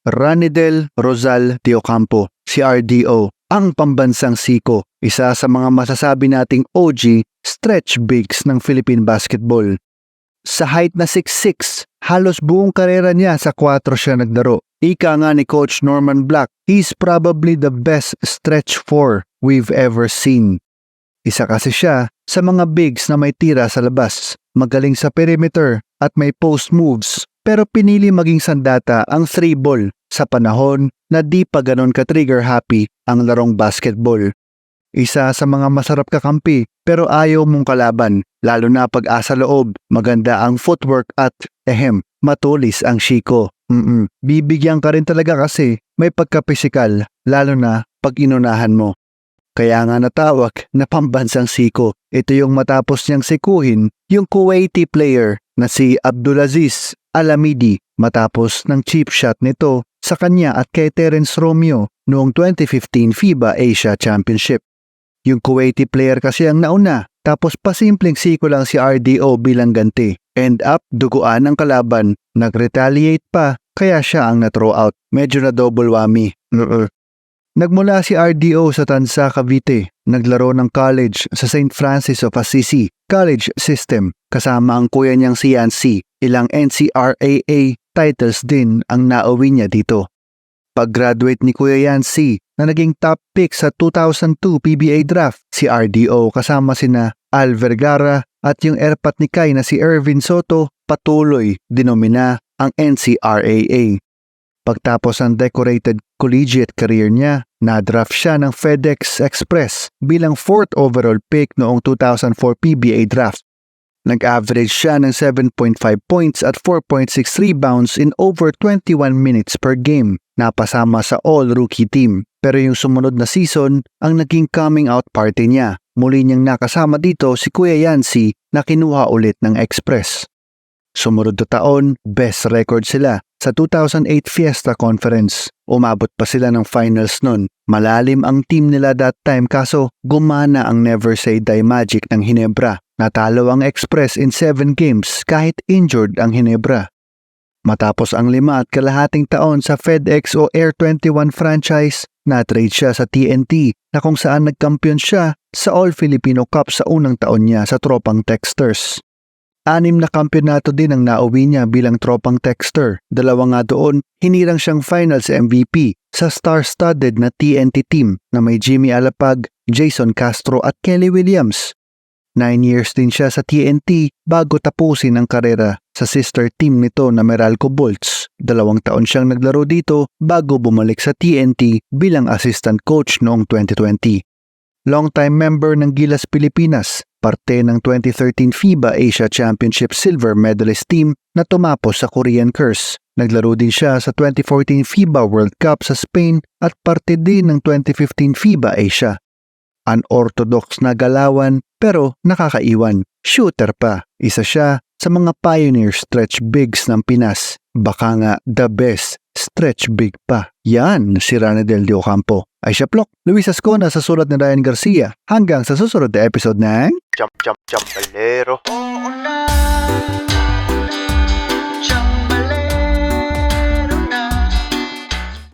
Ranidel Rosal de Ocampo, si RDO, ang pambansang siko, isa sa mga masasabi nating OG stretch bigs ng Philippine basketball. Sa height na 6'6", halos buong karera niya sa 4 siya naglaro. Ika nga ni Coach Norman Black, he's probably the best stretch 4 we've ever seen. Isa kasi siya sa mga bigs na may tira sa labas, magaling sa perimeter at may post moves, pero pinili maging sandata ang 3 ball sa panahon na di pa ganon ka-trigger happy ang larong basketball. Isa sa mga masarap kakampi pero ayaw mong kalaban, lalo na pag asa loob, maganda ang footwork at matulis ang shiko. Bibigyan ka rin talaga kasi may pagka-pisikal, lalo na pag inunahan mo. Kaya nga natawag na pambansang siko. Ito yung matapos niyang sikuhin yung Kuwaiti player na si Abdulaziz Alamidi matapos ng cheap shot nito sa kanya at kay Terence Romeo noong 2015 FIBA Asia Championship. Yung Kuwaiti player kasi ang nauna, tapos pasimpleng siko lang si RDO bilang ganti. End up, duguan ang kalaban, nag-retaliate pa, kaya siya ang na-throw out. Medyo na double whammy. Nagmula si RDO sa Tansa, Cavite, naglaro ng college sa St. Francis of Assisi College System, kasama ang kuya niyang si Yancy. Ilang NCRAA titles din ang nauwi niya dito. Pag-graduate ni Kuya Yancy, na naging top pick sa 2002 PBA draft, si RDO kasama sina Al Vergara at yung erpat ni Kai na si Ervin Soto, patuloy dinomina ang NCRAA. Pagtapos ang decorated collegiate career niya, na-draft siya ng FedEx Express bilang 4th overall pick noong 2004 PBA draft. Nag-average siya ng 7.5 points at 4.6 rebounds in over 21 minutes per game. Napasama sa all-rookie team. Pero yung sumunod na season, ang naging coming out party niya. Muli niyang nakasama dito si Kuya Yancy na kinuha ulit ng Express. Sumunod na taon, best record sila sa 2008 Fiesta Conference. Umabot pa sila ng finals nun. Malalim ang team nila that time kaso gumana ang Never Say Die Magic ng Hinebra. Natalo ang Express in 7 games kahit injured ang Hinebra. Matapos ang 5 kalahating taon sa FedEx o Air 21 franchise, na-trade siya sa TNT na kung saan nagkampiyon siya sa All-Filipino Cup sa unang taon niya sa Tropang Texters. 6 na kampyonato din ang nauwi niya bilang Tropang Texter. 2 nga doon, hinirang siyang finals MVP sa star-studded na TNT team na may Jimmy Alapag, Jason Castro at Kelly Williams. 9 years din siya sa TNT bago tapusin ang karera sa sister team nito na Meralco Bolts. 2 taon siyang naglaro dito bago bumalik sa TNT bilang assistant coach noong 2020. Long-time member ng Gilas Pilipinas, parte ng 2013 FIBA Asia Championship silver medalist team na tumapos sa Korean Curse. Naglaro din siya sa 2014 FIBA World Cup sa Spain at parte din ng 2015 FIBA Asia. Unorthodox na galawan pero nakakaiwan. Shooter pa. Isa siya sa mga pioneer stretch bigs ng Pinas. Baka nga the best stretch big pa. Yan si Ranidel de Ocampo. Aisha Plok, Luis Ascona sa sulat ni Ryan Garcia. Hanggang sa susunod na episode ng Jump, Balero.